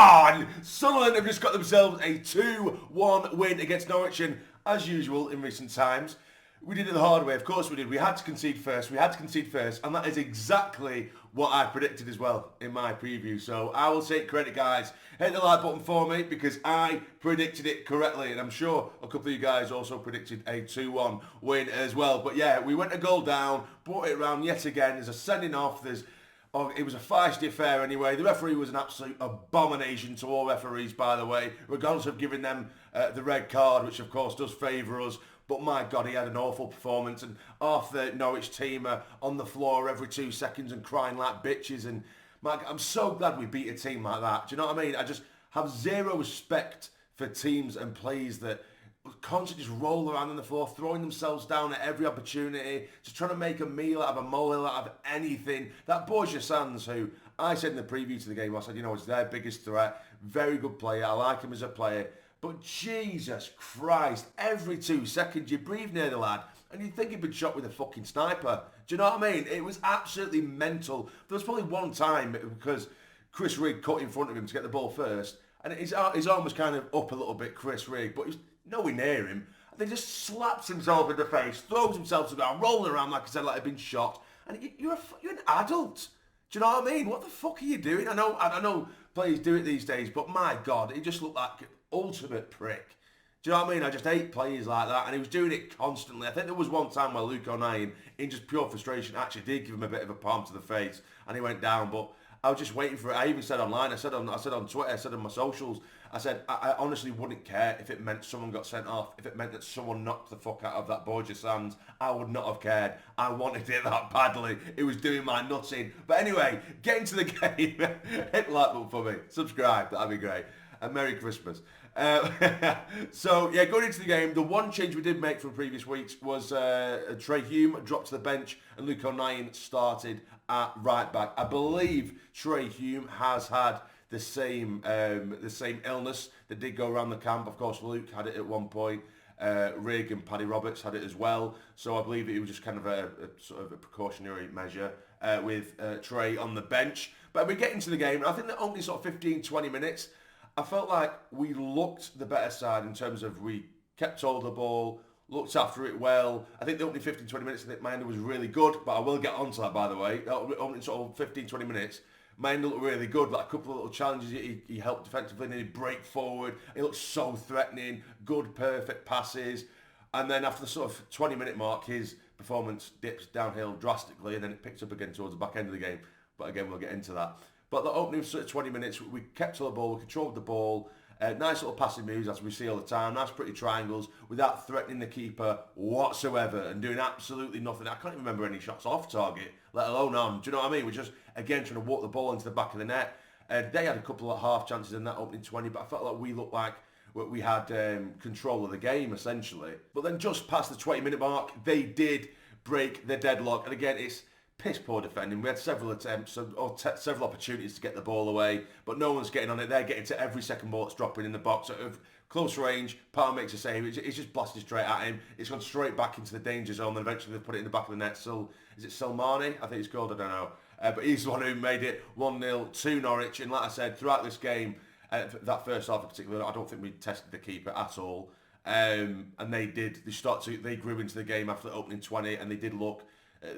on! Sunderland have just got themselves a 2-1 win against Norwich, and as usual in recent times, we did it the hard way. Of course we did. We had to concede first. And that is exactly what I predicted as well in my preview. So I will take credit, guys. Hit the like button for me because I predicted it correctly. And I'm sure a couple of you guys also predicted a 2-1 win as well. But yeah, we went a goal down, brought it around yet again. There's a sending off. It was a feisty affair anyway. The referee was an absolute abomination to all referees, by the way, regardless of giving them the red card, which of course does favour us. But my God, he had an awful performance, and half the Norwich team are on the floor every 2 seconds and crying like bitches. And I'm so glad we beat a team like that. Do you know what I mean? I just have zero respect for teams and players that constantly just roll around on the floor, throwing themselves down at every opportunity, just trying to make a meal out of a molehill, out of anything. That Borja Sands, who I said in the preview to the game, I said, it's their biggest threat. Very good player. I like him as a player. But Jesus Christ, every 2 seconds you breathe near the lad and you'd think he'd been shot with a fucking sniper. Do you know what I mean? It was absolutely mental. There was probably one time because Chris Rigg cut in front of him to get the ball first, and his arm was kind of up a little bit, Chris Rigg, but he was nowhere near him. And then just slaps himself in the face, throws himself to the ground, rolling around like I said, like he'd been shot. And you're an adult. Do you know what I mean? What the fuck are you doing? I know players do it these days, but my God, he just looked like ultimate prick. Do you know what I mean? I just hate players like that, and he was doing it constantly. I think there was one time where Luke O'Nien, in just pure frustration, actually did give him a bit of a palm to the face, and he went down. But I was just waiting for it. I even said online, I said on Twitter, I said on my socials, I said I honestly wouldn't care if it meant someone got sent off, if it meant that someone knocked the fuck out of that Borja Sands. I would not have cared. I wanted it that badly. It was doing my nuts in. But anyway, get into the game. Hit the like button for me. Subscribe. That'd be great. And Merry Christmas. So yeah, going into the game, the one change we did make from previous weeks was Trey Hume dropped to the bench and Luke O'Nien started at right back. I believe Trey Hume has had the same illness that did go around the camp. Of course, Luke had it at one point. Rigg and Paddy Roberts had it as well. So I believe it was just kind of a sort of a precautionary measure with Trey on the bench. But we get into the game, and I think that only sort of 15-20 minutes. I felt like we looked the better side in terms of we kept hold of the ball, looked after it well. I think the opening 15-20 minutes, I think Minder was really good, but I will get onto that, by the way. Opening sort of 15-20 minutes, Minder looked really good. Like a couple of little challenges, he helped defensively, and then he'd break forward. He looked so threatening, good, perfect passes. And then after the sort of 20-minute mark, his performance dips downhill drastically, and then it picks up again towards the back end of the game. But again, we'll get into that. But the opening sort of 20 minutes, we kept to the ball, we controlled the ball, nice little passing moves as we see all the time, nice pretty triangles without threatening the keeper whatsoever and doing absolutely nothing. I can't even remember any shots off target, let alone on. Do you know what I mean? We're just, again, trying to walk the ball into the back of the net. They had a couple of half chances in that opening 20, but I felt like we looked like we had control of the game, essentially. But then just past the 20-minute mark, they did break the deadlock. And again, it's piss poor defending. We had several attempts or several opportunities to get the ball away, but no one's getting on it. They're getting to every second ball that's dropping in the box. At close range, Palmer makes a save. It's just blasted straight at him. It's gone straight back into the danger zone, and eventually they've put it in the back of the net. So is it Selmani? I think it's called. I don't know. But he's the one who made it 1-0 to Norwich. And like I said, throughout this game, that first half in particular, I don't think we tested the keeper at all. And they did. They grew into the game after the opening 20, and they did look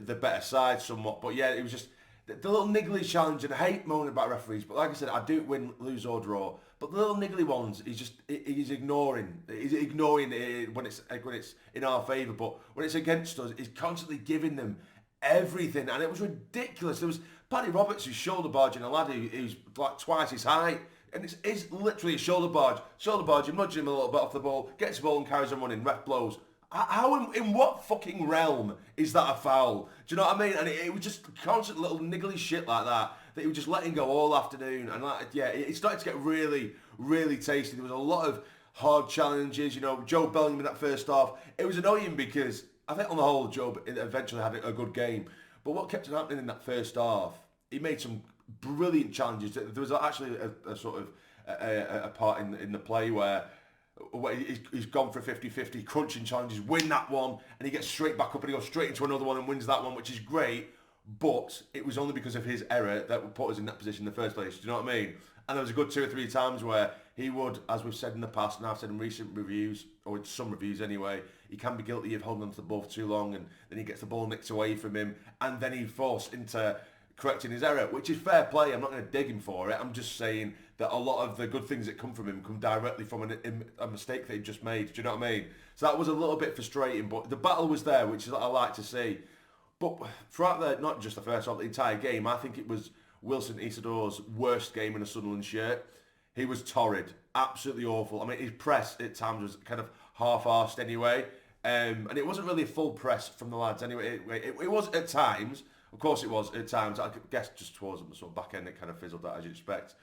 the better side somewhat. But yeah, it was just the little niggly challenge, and I hate moaning about referees, but like I said, I do win, lose or draw. But the little niggly ones, he's ignoring. He's ignoring it when it's in our favour, but when it's against us, he's constantly giving them everything, and it was ridiculous. There was Paddy Roberts who's shoulder barging a lad who's like twice his height, and it's literally a shoulder barge, you're nudging him a little bit off the ball, gets the ball and carries on running, ref blows. How, in what fucking realm is that a foul? Do you know what I mean? And it was just constant little niggly shit like that he was just letting go all afternoon. And it started to get really, really tasty. There was a lot of hard challenges. Jobe Bellingham in that first half. It was annoying because I think on the whole, Jobe eventually had a good game. But what kept happening in that first half, he made some brilliant challenges. There was actually a sort of a part in the play where he's gone for a 50-50, crunching challenges, win that one, and he gets straight back up and he goes straight into another one and wins that one, which is great, but it was only because of his error that put us in that position in the first place. Do you know what I mean? And there was a good 2 or 3 times where he would, as we've said in the past, and I've said in recent reviews, or in some reviews anyway, he can be guilty of holding onto the ball for too long, and then he gets the ball nicked away from him, and then he's forced into correcting his error, which is fair play. I'm not going to dig him for it. I'm just saying that a lot of the good things that come from him come directly from a mistake that he just made. Do you know what I mean? So that was a little bit frustrating, but the battle was there, which is what I like to see. But throughout not just the first half, the entire game, I think it was Wilson Isadore's worst game in a Sunderland shirt. He was torrid, absolutely awful. I mean, his press at times was kind of half-arsed anyway, and it wasn't really a full press from the lads anyway. It was at times, of course it was at times. I guess just towards the sort of back end, it kind of fizzled out as you'd expect.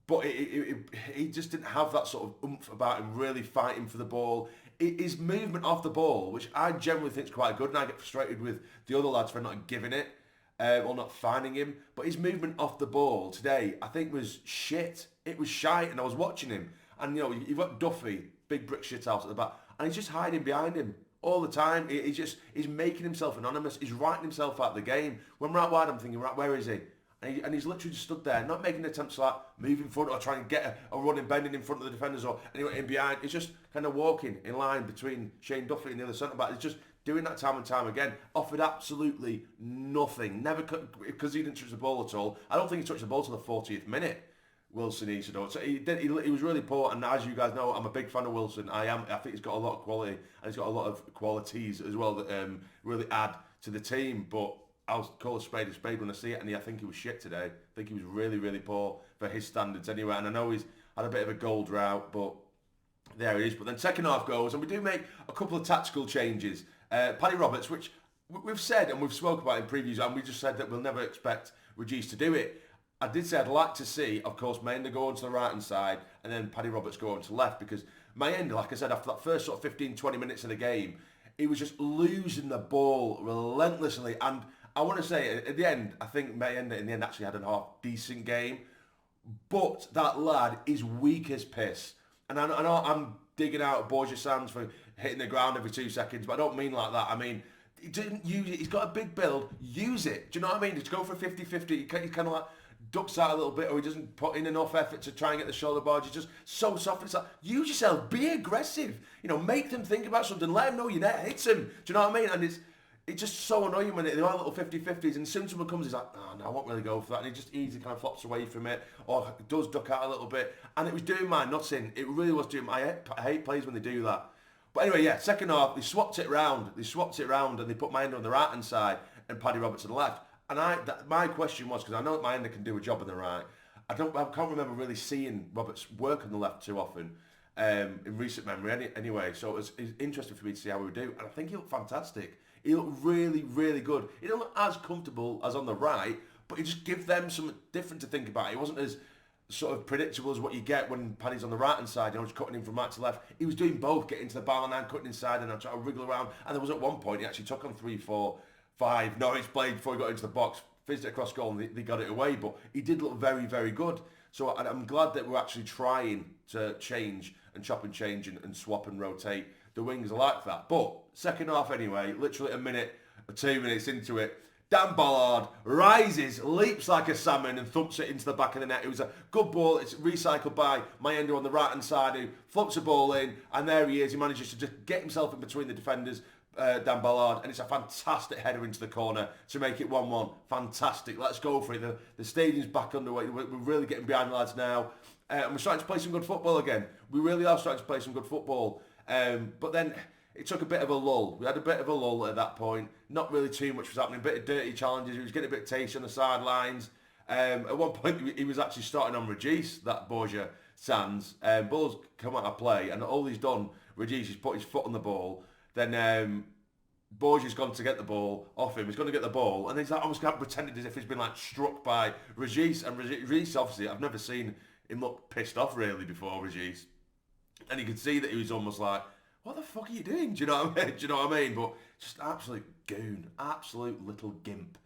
But he just didn't have that sort of oomph about him, really fighting for the ball. His movement off the ball, which I generally think is quite good, and I get frustrated with the other lads for not giving it. Or not finding him, but his movement off the ball today, I think, was shit. It was shite, and I was watching him, and you know, you've got Duffy, big brick shit out at the back, and he's just hiding behind him all the time. He's making himself anonymous. He's writing himself out of the game. When we're out wide, I'm thinking, right, where is he? And he's literally just stood there, not making attempts to like move in front or try and get a running bending in front of the defenders or anywhere in behind. He's just kind of walking in line between Shane Duffy and the other centre back. He's just doing that time and time again. Offered absolutely nothing. Never, because he didn't touch the ball at all. I don't think he touched the ball till the 40th minute. Wilson Isidore. So he was really poor, and as you guys know, I'm a big fan of Wilson. I think he's got a lot of quality, and he's got a lot of qualities as well that really add to the team. But I'll call a spade when I see it, and I think he was shit today. I think he was really, really poor for his standards anyway, and I know he's had a bit of a goal drought, but there it is. But then second half goes, and we do make a couple of tactical changes. Paddy Roberts, which we've said and we've spoken about in previews, and we just said that we'll never expect Rodgers to do it. I did say I'd like to see, of course, Mayenda go onto the right-hand side and then Paddy Roberts go onto the left, because Mayenda, like I said, after that first sort of 15-20 minutes of the game, he was just losing the ball relentlessly. And I want to say, at the end, I think Mayenda in the end actually had a half-decent game, but that lad is weak as piss. And I know I'm digging out Borges Sands for hitting the ground every 2 seconds, but I don't mean like that. I mean, he didn't use it. He's got a big build. Use it. Do you know what I mean? Just go for a 50-50. He kind of like ducks out a little bit, or he doesn't put in enough effort to try and get the shoulder barge. He's just so soft. It's like, use yourself. Be aggressive. You know, make them think about something. Let them know you're there. Hit them. Do you know what I mean? And it's just so annoying when they are little 50-50s, and as soon as someone comes, he's like, oh, no, I won't really go for that. And he just easily kind of flops away from it, or does duck out a little bit. And it was doing my nuts in. It really was doing my... I hate plays when they do that. But anyway, yeah, second half, they swapped it round. And they put Mayenda on the right-hand side and Paddy Roberts on the left. And my question was, because I know that Mayenda can do a job on the right, I can't remember really seeing Roberts work on the left too often in recent memory anyway. So it was interesting for me to see how he would do. And I think he looked fantastic. He looked really, really good. He didn't look as comfortable as on the right, but he just gave them something different to think about. He wasn't as sort of predictable as what you get when Paddy's on the right-hand side, you know, just cutting in from right to left. He was doing both, getting to the byline and cutting inside, and I'm trying to wriggle around. And there was at one point, he actually took on 3-4-5 Norwich played before he got into the box, fizzed it across goal, and they got it away. But he did look very, very good. So I'm glad that we're actually trying to change and chop and change and swap and rotate the wings like that. But second half anyway, literally a minute or 2 minutes into it, Dan Ballard rises, leaps like a salmon and thumps it into the back of the net. It was a good ball. It's recycled by Mayenda on the right-hand side, who floats the ball in, and there he is. He manages to just get himself in between the defenders, Dan Ballard, and it's a fantastic header into the corner to make it 1-1. Fantastic. Let's go for it. The stadium's back underway. We're really getting behind the lads now. And we're starting to play some good football again. We really are starting to play some good football. But then it took a bit of a lull. We had a bit of a lull at that point. Not really too much was happening. A bit of dirty challenges. He was getting a bit tasty on the sidelines. At one point, he was actually starting on Rodgers, that Borja Sands. Ball's come out of play, and all he's done, Rodgers, he's put his foot on the ball. Then Borja's gone to get the ball off him. He's going to get the ball, and he's like almost kind of pretended as if he's been like struck by Rodgers. And Rodgers, obviously, I've never seen him look pissed off really before, Rodgers. And you could see that he was almost like, what the fuck are you doing? Do you know what I mean? Do you know what I mean? But just absolute goon, absolute little gimp.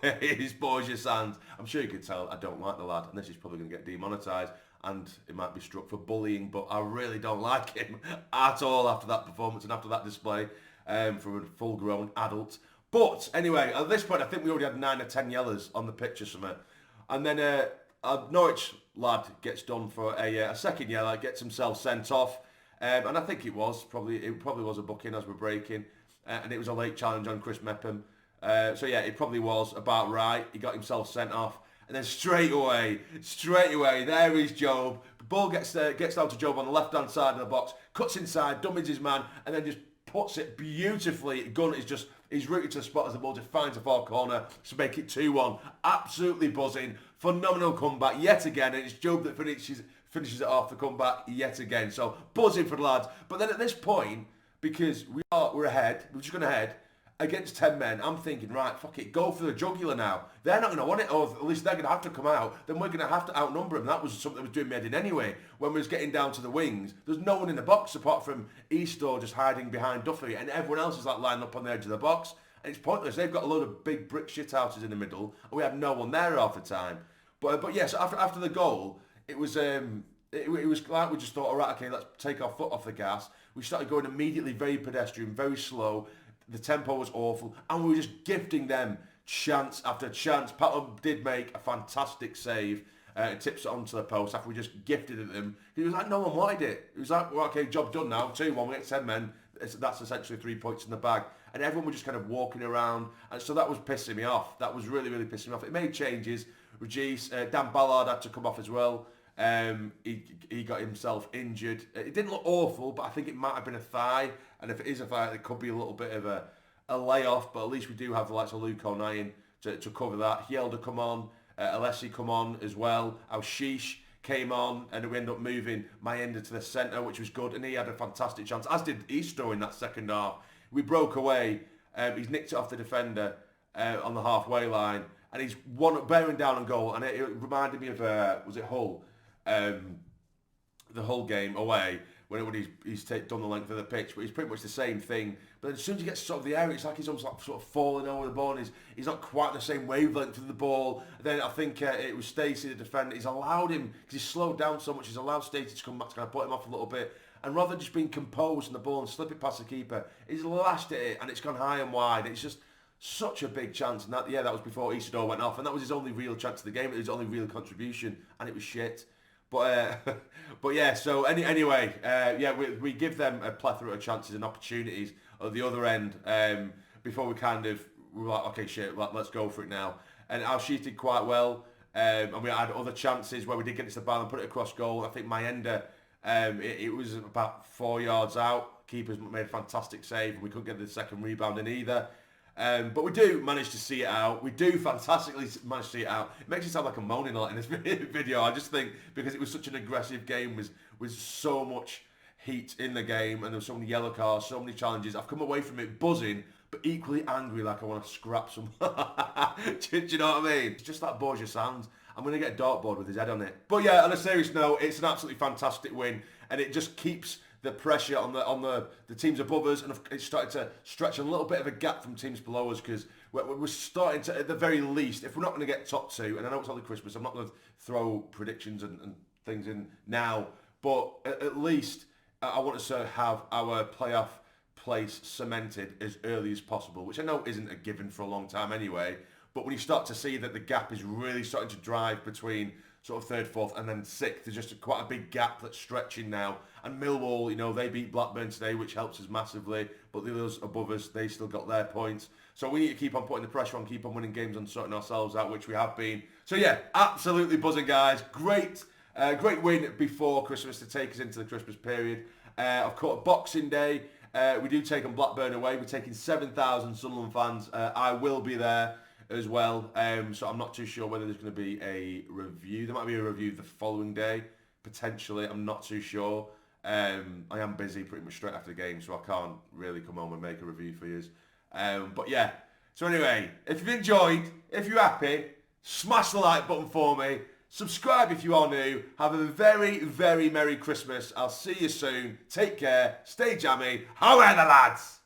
It is Borja Sands. I'm sure you could tell I don't like the lad, and this is probably going to get demonetised, and it might be struck for bullying, but I really don't like him at all after that performance and after that display from a full-grown adult. But anyway, at this point, I think we already had 9 or 10 yellers on the pitch or something. And then Norwich lad gets done for a second yellow, gets himself sent off, and I think it probably was a booking as we're breaking, and it was a late challenge on Chris Mepham. So yeah, it probably was about right. He got himself sent off, and then straight away, there is Jobe. The ball gets down to Jobe on the left-hand side of the box, cuts inside, dummies his man, and then just puts it beautifully. Gunn he's rooted to the spot as the ball just finds the far corner to make it 2-1. Absolutely buzzing. Phenomenal comeback yet again, and it's Jobe that finishes it off the comeback yet again. So buzzing for the lads. But then at this point, because we're ahead, we're just going ahead against 10 men, I'm thinking, right, fuck it, go for the jugular now. They're not going to want it, or at least they're going to have to come out. Then we're going to have to outnumber them. That was something that was doing me head in anyway. When we was getting down to the wings, there's no one in the box apart from Easter just hiding behind Duffy, and everyone else is like lined up on the edge of the box. And it's pointless. They've got a load of big brick shithouses in the middle, and we had no one there half the time. But yes, after the goal, it was like we just thought, all right, okay, let's take our foot off the gas. We started going immediately very pedestrian, very slow. The tempo was awful, and we were just gifting them chance after chance. Patton did make a fantastic save. It tips it onto the post after we just gifted it them. It was like no one wanted it. It was like, well, okay, job done now. 2-1, we get 10 men. That's essentially 3 points in the bag. And everyone was just kind of walking around. And so that was pissing me off. That was really, really pissing me off. It made changes. Regis, Dan Ballard had to come off as well. He got himself injured. It didn't look awful, but I think it might have been a thigh. And if it is a thigh, it could be a little bit of a layoff. But at least we do have the likes of Luke O'Nien to cover that. Hielder come on. Alessi come on as well. Sheesh came on, and we ended up moving Mayenda to the centre, which was good. And he had a fantastic chance, as did Easter in that second half. We broke away. He's nicked it off the defender on the halfway line. And he's bearing down on goal. And it reminded me of, was it Hull? The Hull game away, when he's done the length of the pitch. But he's pretty much the same thing. But then as soon as he gets sort of the area, it's like he's almost like sort of falling over the ball. And he's not quite the same wavelength of the ball. Then I think it was Stacey, the defender. He's allowed him, because he's slowed down so much, he's allowed Stacey to come back to kind of put him off a little bit. And rather than just being composed on the ball and slip it past the keeper, he's lashed at it and it's gone high and wide. It's just such a big chance. And that was before Isidore went off. And that was his only real chance of the game. It was his only real contribution. And it was shit. But yeah, so anyway, we give them a plethora of chances and opportunities at the other end before we were like, okay, shit, let's go for it now. And Sheet did quite well. And we had other chances where we did get into the ball and put it across goal. I think Mayenda, it was about 4 yards out. Keeper's made a fantastic save. We couldn't get the second rebound in either. But we do manage to see it out. We do fantastically manage to see it out. It makes it sound like I'm moaning a lot in this video. I just think because it was such an aggressive game with so much heat in the game, and there were so many yellow cards, so many challenges. I've come away from it buzzing, but equally angry, like I want to scrap some. do you know what I mean? It's just that Borgia sounds. I'm going to get a dartboard with his head on it. But yeah, on a serious note, it's an absolutely fantastic win, and it just keeps the pressure on the teams above us, and it's started to stretch a little bit of a gap from teams below us, because we're starting to, at the very least, if we're not going to get top two, and I know it's only Christmas, I'm not going to throw predictions and things in now, but at least I want us to have our playoff place cemented as early as possible, which I know isn't a given for a long time anyway, but when you start to see that the gap is really starting to drive between sort of third, fourth, and then sixth, there's just quite a big gap that's stretching now. And Millwall, they beat Blackburn today, which helps us massively, but the others above us, they still got their points. So we need to keep on putting the pressure on, keep on winning games and sorting ourselves out, which we have been. So yeah, absolutely buzzing, guys. Great win before Christmas to take us into the Christmas period. Of course, Boxing Day, we do take on Blackburn away. We're taking 7,000 Sunderland fans. I will be there as well, so I'm not too sure whether there's going to be a review. There might be a review the following day, potentially. I'm not too sure. I am busy pretty much straight after the game, so I can't really come home and make a review for you. But yeah, so anyway, if you've enjoyed, if you're happy, smash the like button for me. Subscribe if you are new. Have a very, very Merry Christmas. I'll see you soon. Take care. Stay jammy. How are the lads?